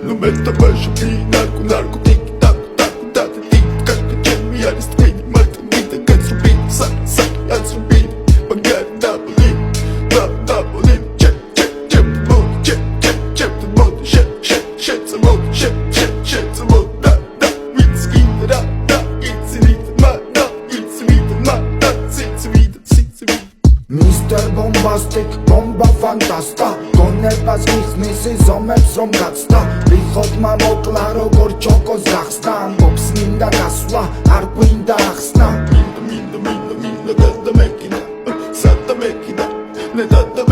Nu meta baixo e narco tic tac tac tac tic tac tac me aris twin mata vida ganso beat sac anso beat pagar double check the mode shit the mode shit the mode da it's in da it's Mr. Bombastic, bomba fantasta გონებას მიხნის ზომებს რომ გაცდა რიხოდმა მოკლა როგორ ჩოკოს გახსნა ამბობს მინდა გასვლა არ გვინდა ახსნა მინდა და მექინა სადა მექინა ნედა და